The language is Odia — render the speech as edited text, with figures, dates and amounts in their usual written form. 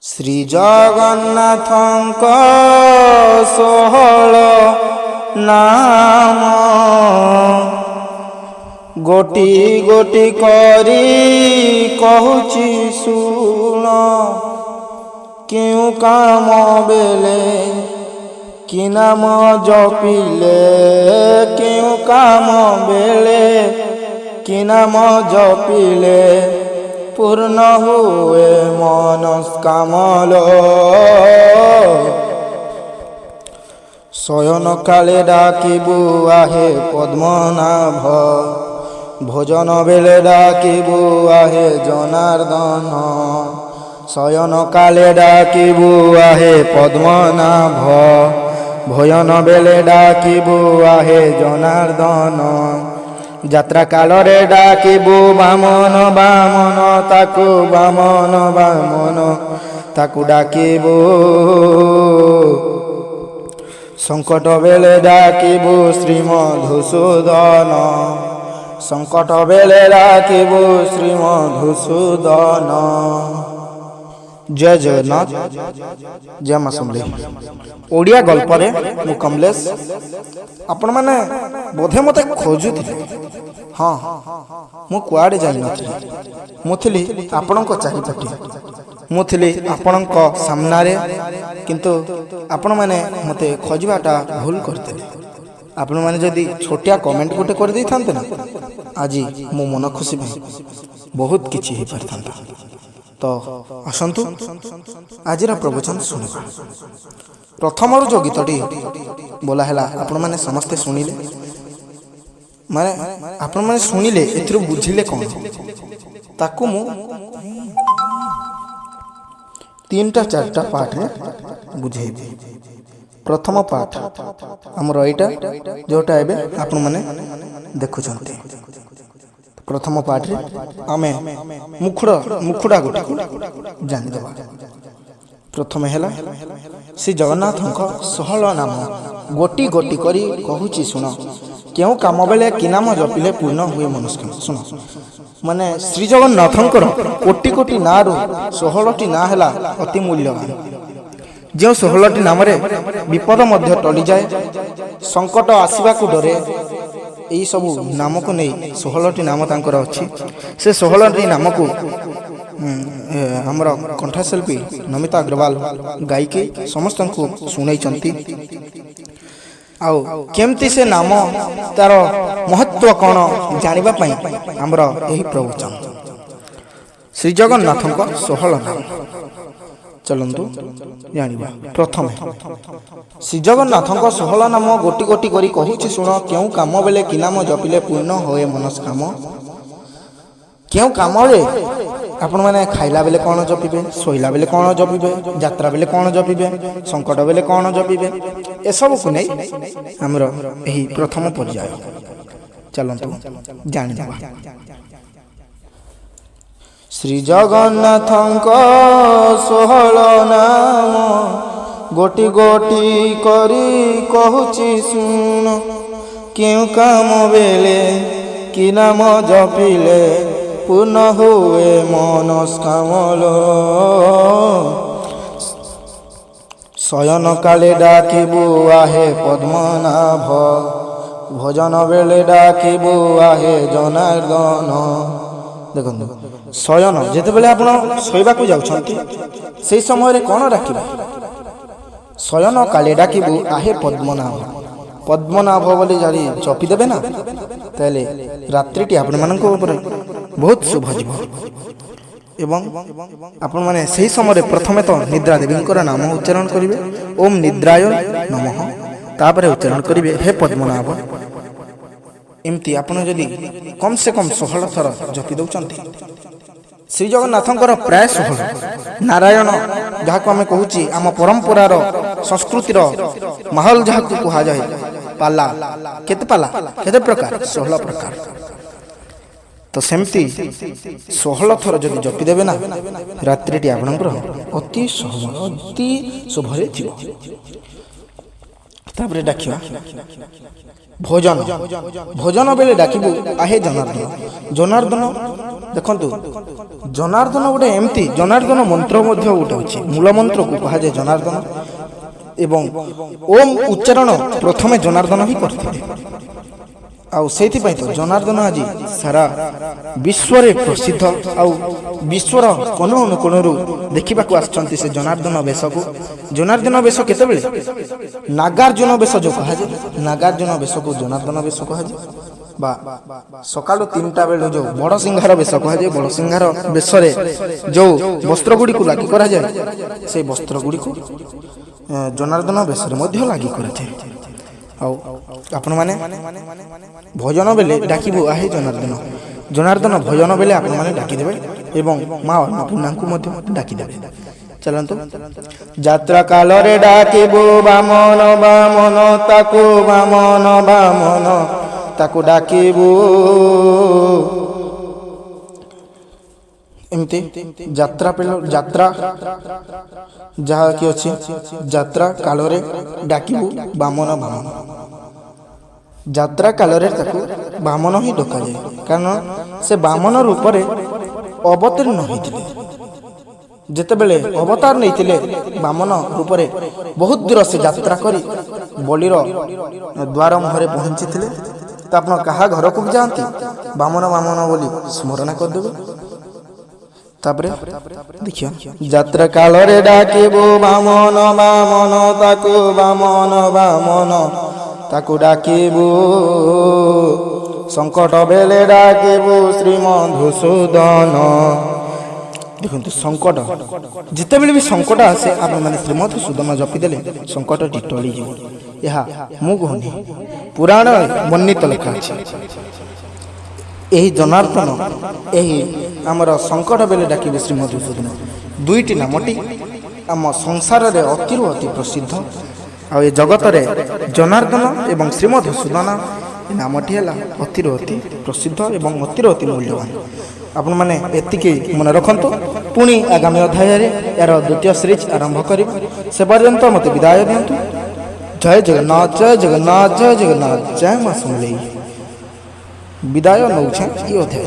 ଶ୍ରୀ ଜଗନ୍ନାଥଙ୍କ ଷୋହଳ ନାମ ଗୋଟି ଗୋଟି କରି କହୁଛି ଶୁଣ। କେଉଁ କାମ ବେଲେ କି ନାମ ଜପିଲେ, କେଉଁ କାମ ବେଲେ କି ନାମ ଜପିଲେ ପୂର୍ଣ୍ଣ ହୁଏ ମନସ୍କାମଲ। ଶୟନ କାଳେ ଡାକିବୁ ଆହେ ପଦ୍ମନାଭ, ଭୋଜନ ବେଳେ ଡାକିବୁ ଆହେ ଜନାର୍ଦ୍ଦନ। ଶୟନ କାଳେ ଡାକିବୁ ଆହେ ପଦ୍ମନାଭ, ଭୋଜନ ବେଳେ ଡାକିବୁ ଆହେ ଜନାର୍ଦ୍ଦନ। ଯାତ୍ରା କାଳରେ ଡାକିବୁ ବାମନ ବାମନ, ତାକୁ ବାମନ ବାମନ ତାକୁ ଡାକିବୁ। ସଙ୍କଟ ବେଳେ ଡାକିବୁ ଶ୍ରୀମଧୁସୂଦନ, ସଙ୍କଟ ବେଳେ ଡାକିବୁ ଶ୍ରୀମଧୁସୂଦନ। ଜୟ ଜଗନ୍ନାଥ, ଜୟ ମା ସମଲେଇ। ଓଡ଼ିଆ ଗଳ୍ପରେ ମୁଁ କମଲେଶ। ଆପଣମାନେ ବୋଧେ ମୋତେ ଖୋଜୁଥିଲେ। ହଁ, ମୁଁ କୁଆଡ଼େ ଯାଇନଥିଲି। ମୁଁ ଥିଲି ଆପଣଙ୍କ ଚାରିପଟେ, ମୁଁ ଥିଲି ଆପଣଙ୍କ ସାମ୍ନାରେ। କିନ୍ତୁ ଆପଣମାନେ ମୋତେ ଖୋଜିବାଟା ଭୁଲ କରିଦେଲେ। ଆପଣମାନେ ଯଦି ଛୋଟିଆ କମେଣ୍ଟ ଗୋଟେ କରିଦେଇଥାନ୍ତେ ନା, ଆଜି ମୋ ମନ ଖୁସି ପାଇଁ ବହୁତ କିଛି ହେଇପାରିଥାନ୍ତା। ତ ଆସନ୍ତୁ ଆଜିର ପ୍ରବଚନ ଶୁଣିବା। ପ୍ରଥମରୁ ଯେଉଁ ଗୀତଟି ବୋଲା ହେଲା ଆପଣମାନେ ସମସ୍ତେ ଶୁଣିଲେ। ମାନେ ଆପଣମାନେ ଶୁଣିଲେ ଏଥିରୁ ବୁଝିଲେ କ'ଣ, ତାକୁ ମୁଁ 3-4ଟା ପାର୍ଟରେ ବୁଝେଇବି। ପ୍ରଥମ ପାର୍ଟ ଆମର ଏଇଟା, ଯେଉଁଟା ଏବେ ଆପଣମାନେ ଦେଖୁଛନ୍ତି। ପ୍ରଥମ ପାର୍ଟରେ ଆମେ ମୁଖୁଡ଼ା ଗୋଟିକୁ ଜାଣିଦେବା। ପ୍ରଥମେ ହେଲା ଶ୍ରୀ ଜଗନ୍ନାଥଙ୍କ 16 ନାମ ଗୋଟି ଗୋଟି କରି କହୁଛି ଶୁଣ। କେଉଁ କାମ ବେଳେ କି ନାମ ଜପିଲେ ପୂର୍ଣ୍ଣ ହୁଏ ମନସ୍କାମନା। ଶୁଣ, ମାନେ ଶ୍ରୀ ଜଗନ୍ନାଥଙ୍କର କୋଟି କୋଟି ନାଁରୁ 16ଟି ନାଁ ହେଲା ଅତି ମୂଲ୍ୟବାନ। ଯେଉଁ 16ଟି ନାମରେ ବିପଦ ମଧ୍ୟ ଟଳିଯାଏ, ସଙ୍କଟ ଆସିବାକୁ ଡରେ। ଏହି ସବୁ ନାମକୁ ନେଇ 16ଟି ନାମ ତାଙ୍କର ଅଛି। ସେ 16ଟି ନାମକୁ ଆମର କଣ୍ଠଶିଳ୍ପୀ ନମିତା ଅଗ୍ରୱାଲ ଗାଇକି ସମସ୍ତଙ୍କୁ ଶୁଣେଇଛନ୍ତି। ଆଉ କେମିତି ସେ ନାମ, ତାର ମହତ୍ଵ କ'ଣ ଜାଣିବା ପାଇଁ ଆମର ଏହି ପ୍ରବଚନ। ଶ୍ରୀ ଜଗନ୍ନାଥଙ୍କ 16 ନାମ ଚଲନ୍ତୁ ଜାଣିବା। ପ୍ରଥମେ ଶ୍ରୀ ଜଗନ୍ନାଥଙ୍କ 16 ନାମ ଗୋଟି ଗୋଟି କରି କହୁଛି ଶୁଣ। କେଉଁ କାମ ବେଳେ କି ନାମ ଜପିଲେ ପୂର୍ଣ୍ଣ ହୁଏ ମନସ୍କାମ। କେଉଁ କାମରେ ଆପଣମାନେ ଖାଇଲା ବେଳେ କ'ଣ ଜପିବେ, ଶୋଇଲା ବେଳେ କ'ଣ ଜପିବେ, ଯାତ୍ରା ବେଳେ କ'ଣ ଜପିବେ, ସଙ୍କଟ ବେଳେ କ'ଣ ଜପିବେ, ଏସବୁକୁ ନେଇ ଆମର ଏହି ପ୍ରଥମ ପର୍ଯ୍ୟାୟ। ଚାଲନ୍ତୁ ଜାଣିନେବା। ଶ୍ରୀ ଜଗନ୍ନାଥଙ୍କ 16 ନାମ ଗୋଟି ଗୋଟି କରି କହୁଛି ଶୁଣ। କେଉଁ କାମ ବେଳେ କି ନାମ ଜପିଲେ ପୂର୍ଣ୍ଣ ହୁଏ ମନସ୍କାମଲ। ଶୟନ କାଳେ ଡାକିବୁ ଆହେ ପଦ୍ମନାଭ, ଭୋଜନ ବେଳେ ଡାକିବୁ ଆହେ ଜନାର୍ଦ୍ଦନ। ଦେଖନ୍ତୁ, ଶୟନ ଯେତେବେଳେ ଆପଣ ଶୋଇବାକୁ ଯାଉଛନ୍ତି, ସେହି ସମୟରେ କ'ଣ ଡାକିବେ? ଶୟନ କାଳେ ଡାକିବୁ ଆହେ ପଦ୍ମନାଭ। ପଦ୍ମନାଭ ବୋଲି ଯଦି ଜପିଦେବେ ନା, ତାହେଲେ ରାତ୍ରିଟି ଆପଣମାନଙ୍କ ଉପରେ ବହୁତ ଶୁଭ ଯିବ। ଏବଂ ଆପଣମାନେ ସେହି ସମୟରେ ପ୍ରଥମେ ତ ନିଦ୍ରା ଦେବୀଙ୍କର ନାମ ଉଚ୍ଚାରଣ କରିବେ, ଓମ୍ ନିଦ୍ରାୟ ନମଃ। ତାପରେ ଉଚ୍ଚାରଣ କରିବେ ହେ ପଦ୍ମନାଭ। ଏମିତି ଆପଣ ଯଦି କମ୍ ସେ କମ୍ 16 ଥର ଜପି ଦେଉଛନ୍ତି, ଶ୍ରୀ ଜଗନ୍ନାଥଙ୍କର ପ୍ରାୟ 16। ନାରାୟଣ ଯାହାକୁ ଆମେ କହୁଛି ଆମ ପରମ୍ପରାର ସଂସ୍କୃତିର ମାହୋଲ ଯାହାକୁ କୁହାଯାଏ, ପାଲା କେତେ ପାଲା, କେତେ ପ୍ରକାର, 16 ପ୍ରକାର। ତ ସେମିତି 16 ଥର ଯଦି ଜପି ଦେବେ ନା, ରାତ୍ରିଟି ଆପଣଙ୍କର ଅତି ଶୁଭରେ ଯିବ। ତାପରେ ଡାକିବା ଭୋଜନ। ଭୋଜନ ବେଳେ ଡାକିବୁ ଆହେ ଜନାର୍ଦ୍ଦନ। ଜନାର୍ଦ୍ଦନ ଦେଖନ୍ତୁ, ଜନାର୍ଦ୍ଦନ ଗୋଟେ ଏମିତି, ଜନାର୍ଦ୍ଦନ ମନ୍ତ୍ର ମଧ୍ୟ ଗୋଟେ ଅଛି, ମୂଳ ମନ୍ତ୍ରକୁ କୁହାଯାଏ ଜନାର୍ଦ୍ଦନ। ଏବଂ ଓମ୍ ଉଚ୍ଚାରଣ ପ୍ରଥମେ ଜନାର୍ଦ୍ଦନ ହିଁ କରିଥିଲେ। ଆଉ ସେଇଥିପାଇଁ ତ ଜନାର୍ଦ୍ଦନ ଆଜି ସାରା ବିଶ୍ୱରେ ପ୍ରସିଦ୍ଧ। ଆଉ ବିଶ୍ୱର କୋଣ ଅନୁକୋଣରୁ ଦେଖିବାକୁ ଆସିଛନ୍ତି ସେ ଜନାର୍ଦ୍ଦନ ବେଶକୁ। ଜନାର୍ଦ୍ଦନ ବେଶ କେତେବେଳେ? ନାଗାର୍ଜୁନ ବେଶ ଯେଉଁ କୁହାଯାଏ, ନାଗାର୍ଜୁନ ବେଶକୁ ଜନାର୍ଦ୍ଦନ ବେଶ କୁହାଯାଏ। ବା ସକାଳୁ 3ଟା ବେଳେ ଯେଉଁ ବଡ଼ ସିଂହାର ବେଶ କୁହାଯାଏ। ବଡ଼ ସିଂହାର ବେଶରେ ଯେଉଁ ବସ୍ତ୍ର ଗୁଡ଼ିକୁ ଲାଗି କରାଯାଏ, ସେଇ ବସ୍ତ୍ର ଗୁଡ଼ିକୁ ଜନାର୍ଦ୍ଦନ ବେଶରେ ମଧ୍ୟ ଲାଗି କରାଯାଏ। ଆଉ ଆପଣମାନେ ଭୋଜନ ବେଲେ ଡାକିବୁ ଆହେ ଜନାର୍ଦ୍ଦନ। ଜନାର୍ଦ୍ଦନ ଭୋଜନ ବେଲେ ଆପଣମାନେ ଡାକିଦେବେ ଏବଂ ମା ଅନ୍ନପୂର୍ଣ୍ଣାଙ୍କୁ ମଧ୍ୟ ଡାକିଦେବେ। ଚାଲନ୍ତୁ। ଯାତ୍ରା କାଳରେ ଡାକିବୁ ବାମନ ବାମନ, ତାକୁ ବାମନ ବାମନ ତାକୁ ଡାକିବୁ। ଏମିତି ଯାତ୍ରା ଯାହାକି ଅଛି, ଯାତ୍ରା କାଳରେ ଡାକିବୁ ବାମନ ବାମନ। ଯାତ୍ରା କାଳରେ ତାକୁ ବାମନ ହିଁ ଡକାଯାଏ, କାରଣ ସେ ବାମନ ରୂପରେ ଅବତୀର୍ଣ୍ଣ ହୋଇଥିଲେ। ଯେତେବେଳେ ଅବତାର ନେଇଥିଲେ ବାମନ ରୂପରେ, ବହୁତ ଦୂର ସେ ଯାତ୍ରା କରି ବଳିର ଦ୍ୱାର ମୁହଁରେ ପହଞ୍ଚିଥିଲେ। ତ ଆପଣ କାହା ଘରକୁ ବି ଯାଆନ୍ତି, ବାମନ ବାମନ ବୋଲି ସ୍ମରଣ କରିଦେବେ। ତାପରେ ଦେଖିବା, ଯାତ୍ରା କାଳରେ ଡାକିବୁ ବାମନ ବାମନ, ତାକୁ ବାମନ ବାମନ ତାକୁ ଡାକିବୁ। ସଙ୍କଟ ବେଲେ ଡାକିବୁ ଶ୍ରୀ ମଧୁସୂଦନ। ଦେଖନ୍ତୁ, ସଙ୍କଟ ଯେତେବେଳେ ବି ସଙ୍କଟ ଆସେ, ଆପଣମାନେ ଶ୍ରୀ ମଧୁସୂଦନ ଜପିଦେଲେ ସଙ୍କଟଟି ଟଳିଯିବ। ଏହା ମୁଁ କହୁନି, ପୁରାଣ ବର୍ଣ୍ଣିତ ଲେଖା ଅଛି। ଏହି ଜନାର୍ଦ୍ଦନ, ଏହି ଆମର ସଙ୍କଟ ବେଳେ ଡାକିବେ ଶ୍ରୀ ମଧୁସୂଦନ, ଦୁଇଟି ନାମଟି ଆମ ସଂସାରରେ ଅତିରୁ ଅତି ପ୍ରସିଦ୍ଧ। ଆଉ ଏ ଜଗତରେ ଜନାର୍ଦ୍ଦନ ଏବଂ ଶ୍ରୀ ମଧୁସୂଦନ ଏ ନାମଟି ହେଲା ଅତିରୁ ଅତି ପ୍ରସିଦ୍ଧ ଏବଂ ଅତିରୁ ଅତି ମୂଲ୍ୟବାନ। ଆପଣମାନେ ଏତିକି ମନେ ରଖନ୍ତୁ। ପୁଣି ଆଗାମୀ ଅଧ୍ୟାୟରେ ଏହାର ଦ୍ୱିତୀୟ ସିରିଜ୍ ଆରମ୍ଭ କରିବା। ସେ ପର୍ଯ୍ୟନ୍ତ ମୋତେ ବିଦାୟ ଦିଅନ୍ତୁ। ଜୟ ଜଗନ୍ନାଥ, ଜୟ ଜଗନ୍ନାଥ, ଜୟ ଜଗନ୍ନାଥ, ଜୟ ମା ସମଲେଇ। ବିଦାୟ ନେଉଛେ ଏ ଅଧ୍ୟାୟ।